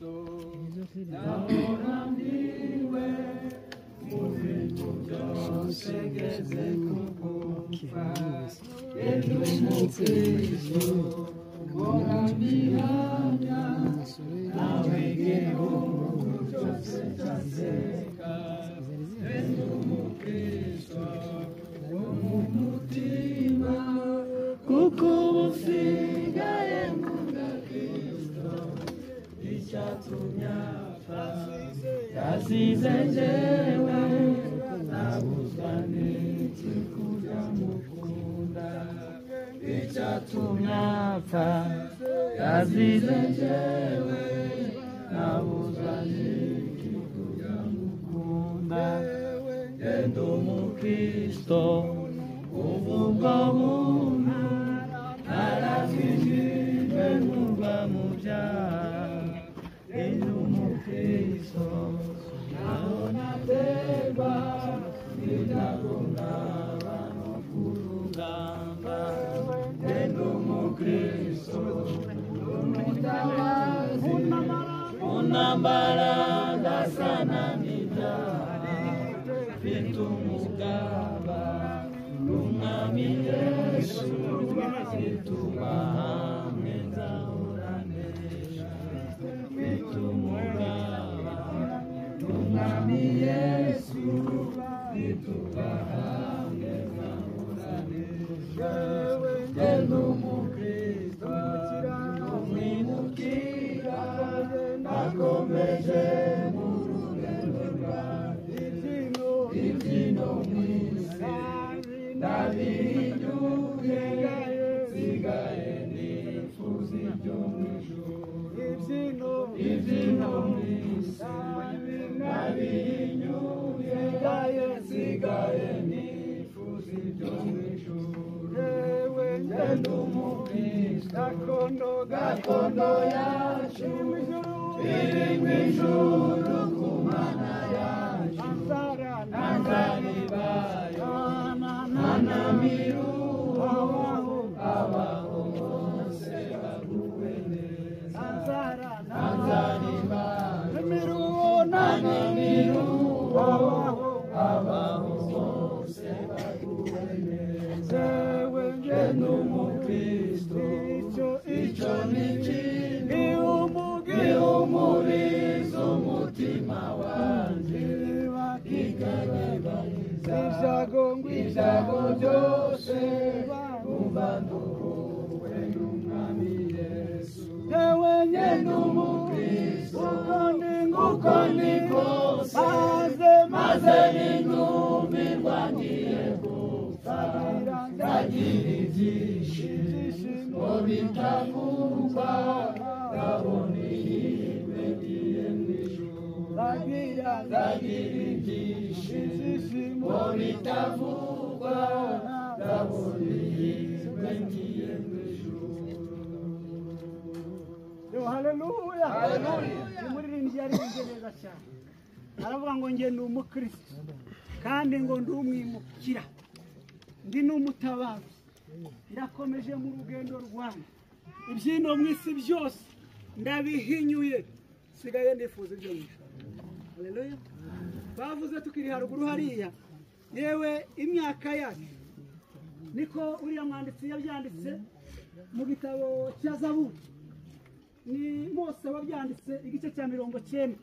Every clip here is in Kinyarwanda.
Kristo nahorambiwe mu bintu byose ngeze kumva Yesu mu Kristo nahorambihamya nawe igihugu cyose cyaseka Yesu mu Kristo mu mutima kuko usigaye nkunda Kristo icyatumye apfa yasize njyewe nabuzwa n'iki kujya mukunda icyatumye apfa yasize njyewe nabuzwa n'iki kujya mukunda genda umukristo uvugwa muntu narakijijwe nkuva mu byaha genda umukristo naho naterwa n'ibyago ndaba no ku rugamba genda umukristo umutabazi mu ntambara ndasana n'ibyaha mfite umugaba n'umwami Yesu bituma hamwe nzahoranesha mfite umugaba n'umwami Yesu bituma hamwe nzahoranesha genda umukristo umwimukira nakomeje mu rugendo rwanjye ibyino mw'isi ndabinyuye sigaye nifuza ibyo mw'ijuru ibyino mw'isi ndabinyuye sigaye nifuza ibyo mw'ijuru genda umukristo gakondo yacu iri mw'ijuru ku Mana yacu nanzaribayo nanamiruho abaho bose baguwe neza nanzaribayo nanamiruho abaho bose baguwe neza genda umukristo icyo ni kimwe gihumuriza umutima wanjye ikanyeganyeza ibyago byose umva nduhuwe n'umwami Yesu yewe genda umukristo uko ndi kose maze nindumirwa ngiye gupfa ndagira ibyishimo bitavugwa ndabona ihirwe ngiye mw'ijuru ndagira ibyishimo bitavugwa ndabona ihirwe ngiye mw'ijuru. Haleluya, umuririmbyi yaririmbye neza cyane aravuga ngo njye ndi umukristo kandi ngo ndi umwimukira ndi n'umutabazi ndakomeje mu rugendo rwanjye ibyino mw'isi byose ndabihinyuye sigaye ndifuza ibyo mw'ijuru. Haleluya. Bavuze tukiri haruguru hariya yewe imyaka yacu niko uriya mwanditsi yabyanditse mu gitabo cya Zaburi ni Mose wabyanditse igice cya 90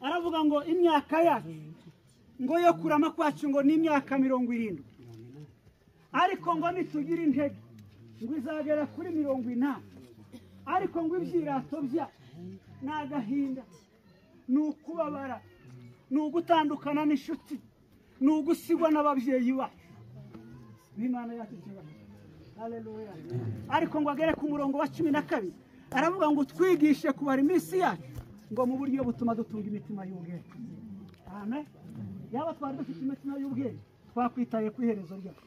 aravuga ngo imyaka yacu ngo yo kurama kwacu ngo ni imyaka 70 ariko ngo nitugira intege ngo izagera kuri 80 ariko ngo ibyirato bya nagahinda nukubabara nugutandukana n'inshuti nugusigwa n'ababyeyi bacu b'Imana yacu cyane. Haleluya. Ariko ngo agere ku murongo wa 12 aravuga ngo twigishe kubara iminsi yacu ngo mu buryo butuma dutunga imitima y'ubwenge. Amen. Yaba twari dufite imitima y'ubwenge twakwitaye ku iherezo ryacu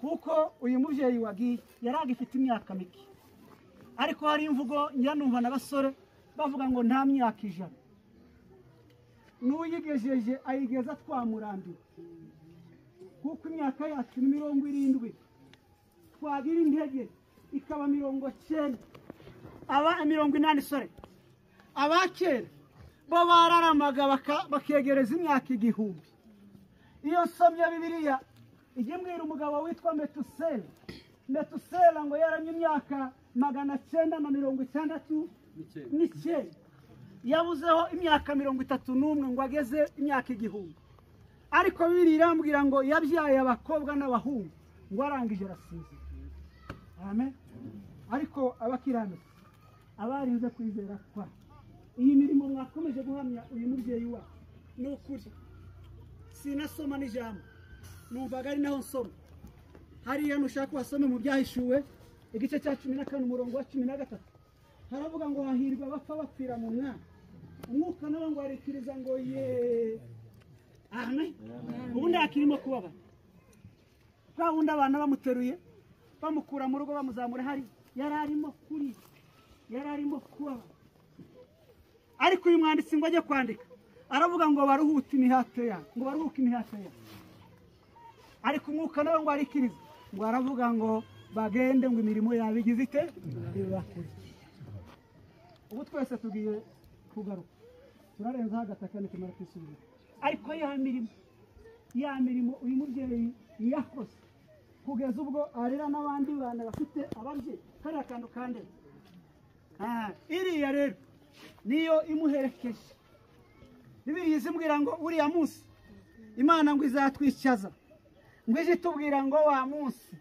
kuko uyu mubyeyi wagiye yaragifite imyaka mike ariko hari imvugo nyanumva n'abasore bavuga ngo nta myaka 100 n'uyigejeje ayigeza twamurambiwe kuko imyaka yacu ni 70 twagira intege ikaba 90 aba 80 sore abakera bo bararamaga bakegereza imyaka 1000. Iyo nsomye Bibiliya ijye mbwira umugabo witwa Metusela ngo yaramye imyaka 969 yabuzeho imyaka 31 ngo ageze imyaka 1000. Ariko Bibiliya irambwira ngo yabyaye abakobwa n'abahungu ngo arangije arasize. Amen. Ariko abakiranutsi abarinze kwizera kwa iyi mirimo mwakomeje guhamya uyu mubyeyi wa ni ukuri sinasoma n'ijambo numvaga ari naho nsoma hariya nushaka wasome mu byahishuwe igice cya 14 umurongo wa 13 haravuga ngo hahirwa bapfa bapfira mu mwana umwuka nawe ngo arikiriza ngo ye amen ubundi akirimo kubaba kwa wundi abana bamuteruye bamukura mu rugo bamuzamura hari yararimo kubaba. Ariko uyu mwanditsi ngo ajye kwandika aravuga ngo baruhuke imihato ya ariko umwuka nawe ngo arikiriza ngo aravuga ngo bagende ngo imirimo yabigize ite ibakuri. Ubu twese tugiye kugaruka turarenza hagatakane kimara kwisubira. Ariko ya mirimo uyu mubyeyi yakoze kugeza ubwo arera n'abandi bana bafite ababyeyi kari akantu kande iriya rero niyo imuherekeje. Bibiliya izimbwira ngo uriya munsi Imana ngo izatwicaza ngo ije tubwira ngo wa munsi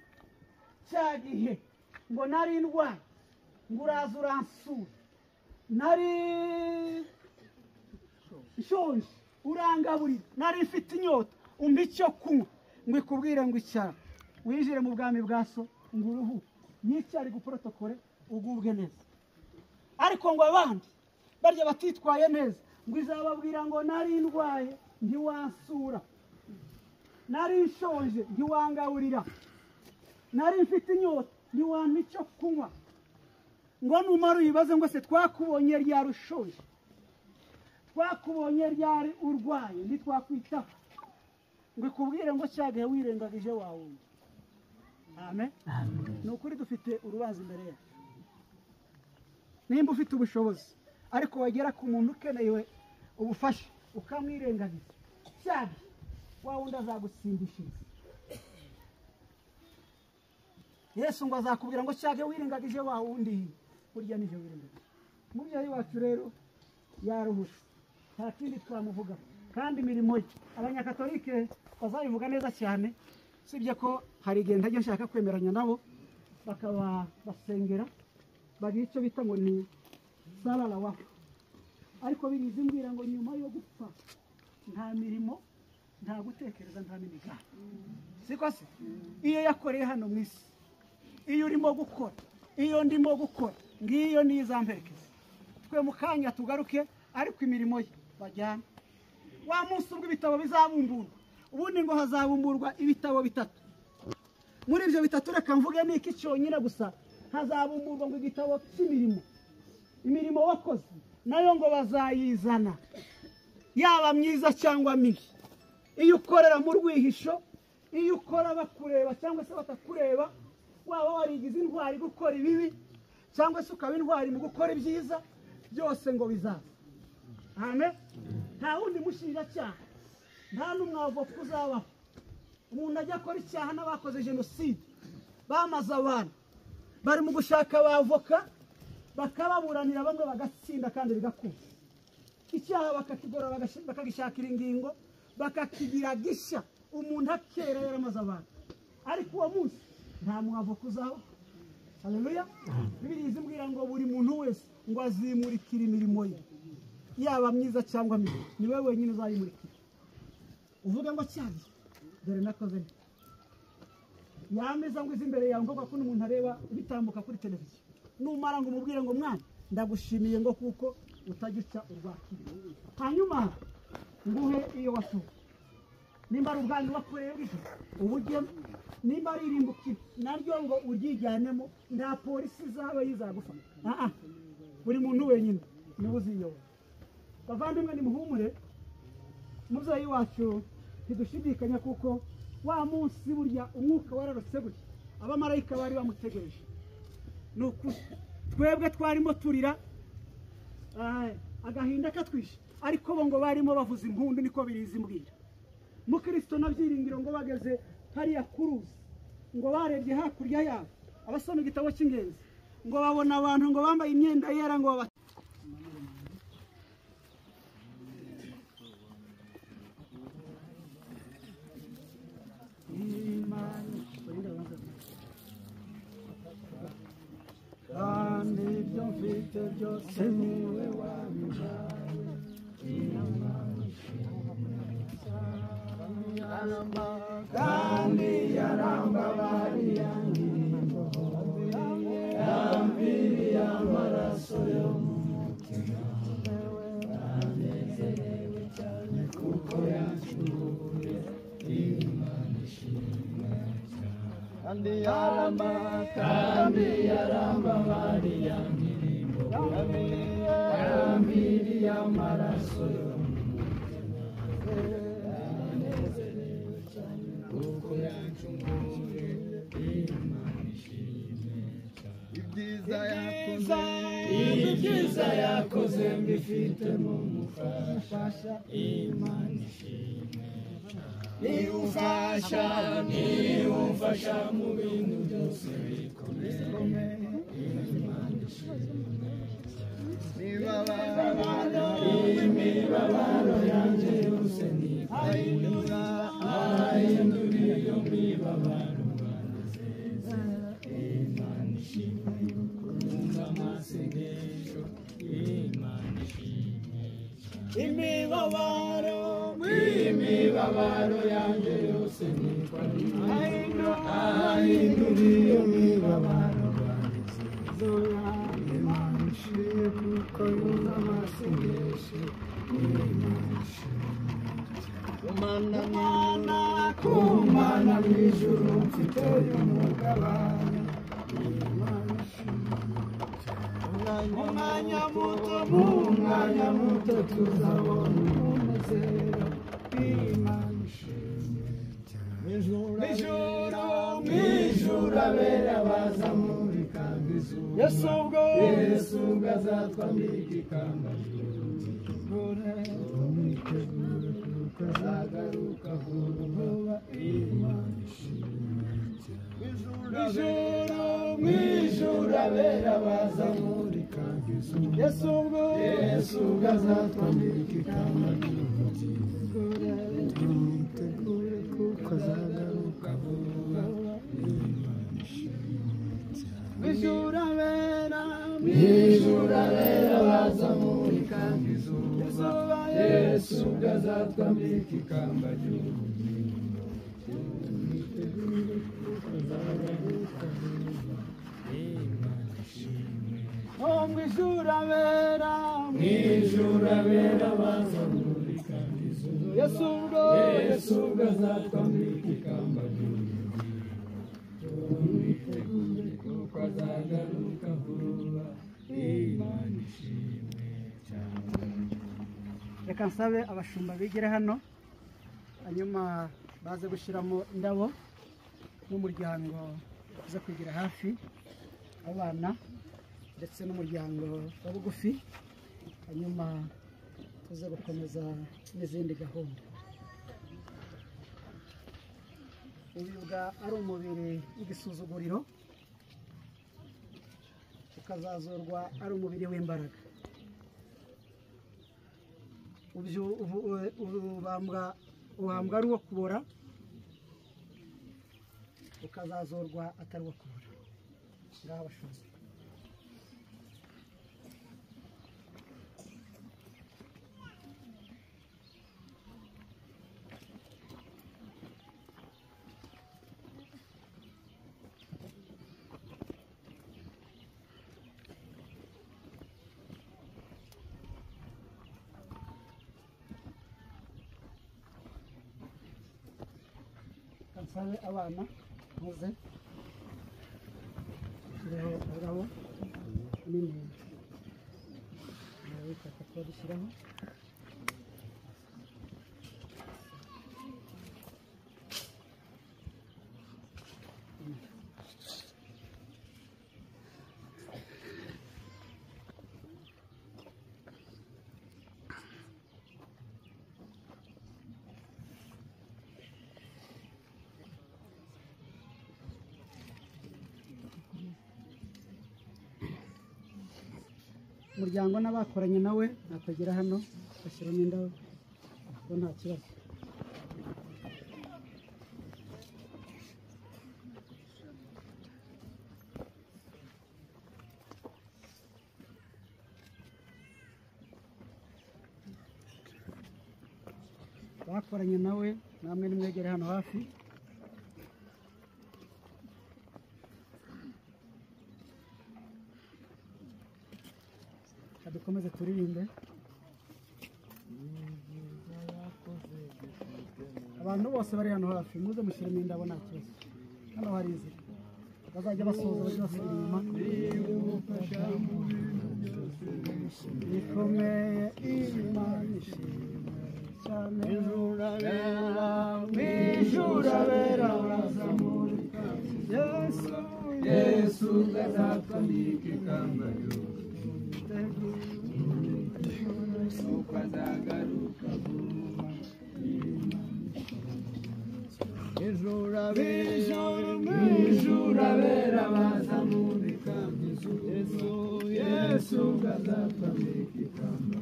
cya gihe ngo nari ndwaye ngo uraza uransura nari nshonje urangaburira nari mfite inyota umpa icyo kunywa ngo ikubwire ngo icara winjire mu bwami bwa so ngo uruhuke yicyari guprotokole ugubwe neza. Ariko ngo abandi barya batitwaye neza ngo izababwira ngo nari ndwaye ntiwansura nari nshonje ntiwangaburira nari mfite inyota ntiwampa icyo kunywa ngo numara uyibaze ngo se twakubonye ryari ushonje twakubonye ryari urwaye ntitwakwitaho ngo ikubwire ngo cyagahe wirengagije wawe. Amen. Ni ukuri dufite urubanza imbere yacu. Nimba ufite ubushobozi ariko wagera ku muntu ukeneye ubufasha ukamwirengagiza cyane wa wundi azagutsindishiriza. Yesu ngo azakubwira ngo cyage wirengagije wa wundi burya nije wirengagije. Umubyeyi wacu rero yaruhutse nta kindi twamuvuga kandi imirimo ye abanyakatolike bazayivuga neza cyane sibye ko hari igihe ntajya nshaka kwemeranya nabo bakaba basengera bagira icyo bita ngo ni salala wafu. Ariko birizi mbwira ngo nyuma yo gupfa nta mirimo nta gutekereza nta n'imigambi siko se iyo yakoreye hano mu isi iyo urimo gukora iyo ndimo gukora ngiyo nizamperekeza twe mukanya tugaruke ariko imirimo ye bajyana wa munsi ubwo ibitabo bizabumburwa ubundi ngo hazabumburwa ibitabo 3 muri ibyo 3 reka mvuge niki cyonyine gusa hazabumburwa ngo igitabo cy'imirimo imirimo wakoze nayo ngo bazayizana yaba myiza cyangwa mibi iyo ukorera mu rwihisho iyo ukora bakureba cyangwa se batakureba waba warigize intwari gukora ibibi cyangwa se ukaba intwari mu gukora ibyiza byose ngo bizaza. Amen. Nta wundi mushinjacyaha nta n'umwavoka uzabaho umuntu ajya akora icyaha n'abakoze jenoside bamaze abantu bari mu gushaka abavoka bakababuranira bamwe bagatsinda kandi bigakura icyaha bakakigora bakagishakira ingingo bakakigira gisha umuntu akera yaramaze abantu. Ariko uwo munsi nta mwavoka uzaho. Haleluya. Bibiliya izimbwira ngo buri muntu wese ngo azimurikira imirimo ye yaba myiza cyangwa mibi ni wewe wenyine uzayimurikira uvuga ngo cyane dore nakoze yameza ngo izimbere yawe ngo ko umuntu areba bitambuka kuri televiziyo numara ngo umubwire ngo mwana ndagushimiye ngo kuko utagica urwakira hanyuma nguhe iyo wasuye nimba ari ubwanyu wakoreye bwije ubujye nimba ari irimbukira naryo ngo uryijyanemo nda polisi zaba yizagufata buri muntu wenyine niwe uziyoboye. Bavandimwe ni muhumure mubyeyi wacu ntidushidikanya kuko wa munsi burya umwuka wararutse gutya abamarayika bari bamutegereje. Nuko twebwe twarimo turira agahinda katwishe ariko bo ngo barimo bavuza impundu niko birizi mbwira mukristo nabyiringiro ngo bageze hariya kuruzi ngo barebye hakurya yabo abasoma igitabo cy'ingenzi ngo babona abantu ngo bambaye imyenda yera ngo kandi ibyo mfite byose niwe wabihawe kandi yarambabariye yambiriye amaraso yo mu mutima banezerewe cyane kuko yancunguye Imana ishimwe kandi yarambabariye yambiriye amaraso yo mu mutima banezerewe cyane kuko yancunguye Imana ishimwe ibyiza yakoze mbifite mu mufasha Imana ishimwe niwumfasha mu bintu byose bikomeye Imana ishimwe imibabaro yanjye yose ahindura iyo mibabaro banezeza Imana ishimwe kumva amasengesho Imana ishimwe imibabaro yanjye yose nitwa ahindura iyo mibabaro banezeza Imana ishimwe kuko yumva amasengesho Imana ishimwe kumana mw'ijuru mfite umugabane Imana ishimwe mu mwanya muto tuzabona umunezero Imana ishimwe mw'ijuru abera bazamurika nk'izuba Yesu ubwo azatwambika ikamba mwitegure kuko azagaruka vuba Imana ishimwe mw'ijuru abera bazamurika nk'izuba Yesu ubwo azatwambika ikamba mwitegure kuko azagaruka vuba Imana ishimwe mw'ijuru abera bazamurika nk'izuba Yesu ubwo azatwambika ikamba ry'ubugingo mwitegure kuko azagaruka vuba Imana ishimwe mw'ijuru abera bazamurika nk'izuba Yesu ubwo azatwambika ikamba ry'ubugingo mwitegure kuko azagaruka vuba Imana ishimwe cyane. Reka nsabe abashumba bigire hano hanyuma baze gushyiramo indabo n'umuryango uza kwigira hafi abana ndetse n'umuryango wa bugufi hanyuma tuze gukomeza n'izindi gahunda. Ubibwa ari umubiri w'igisuzuguriro ukazazurwa ari umubiri w'imbaraga. Ubambwa ari uwo kubora ukazazurwa atari uwo kubora. Ngaho abashumba. Kansabe abana muze shiraho urabo nini wita ko dushyiraho umuryango n'abakoranye nawe natagera hano bashyiramo indabo ko nta kibazo. bakoranye nawe namwe nimwegere hano hafi. dukomeze turirimbe. abantu bose bari hano hafi muze mushyiremo indabo nta kibazo. hano hari inzira bazajya basoza bajya basubira inyuma. ikomeye Imana ishimwe cyane. ijuru abera bazamurika. Yesu azatwambika ikamba uko azagaruka vuba. ijuru abera bazamurika. Yesu azatwambika ikamba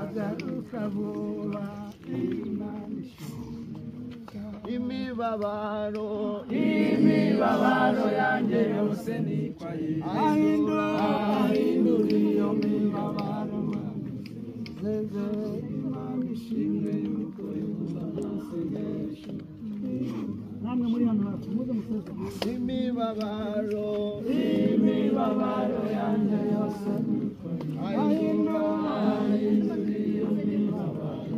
azagaruka vuba. Imana ishimwe. imibabaro yanjye yose ni kwa Yesu. ahindura iyo mibabaro zeze. Imana ishimwe yuko yumva amasengesho. namwe muri hano hafi muze museze. imibabaro yanjye yose ni kwa Yesu. ahindura iyo mibabaro.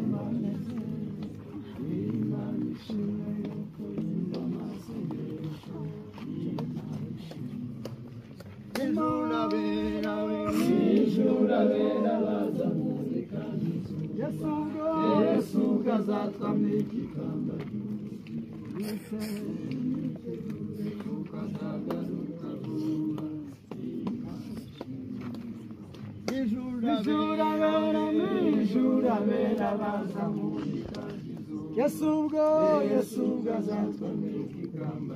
Imana ishimwe yuko yumva amasengesho. ijuru abera bazamurika. Yesu azatwambika ikamba uko azagaruka vuba. ijuru abera bazamurika. Yesu azatwambika ikamba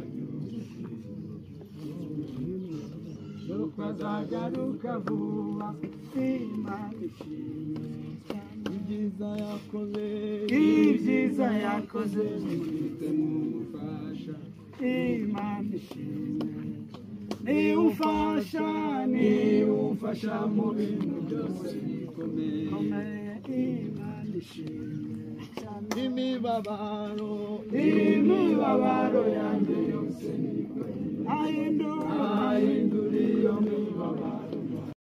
uko azagaruka vuba. Imana ishimwe ibyiza yakoze mufite mumufasha. Imana ishimwe niwumfasha mu bintu byose bikomeye. Imana ishimwe imibabaro yanjye yose ni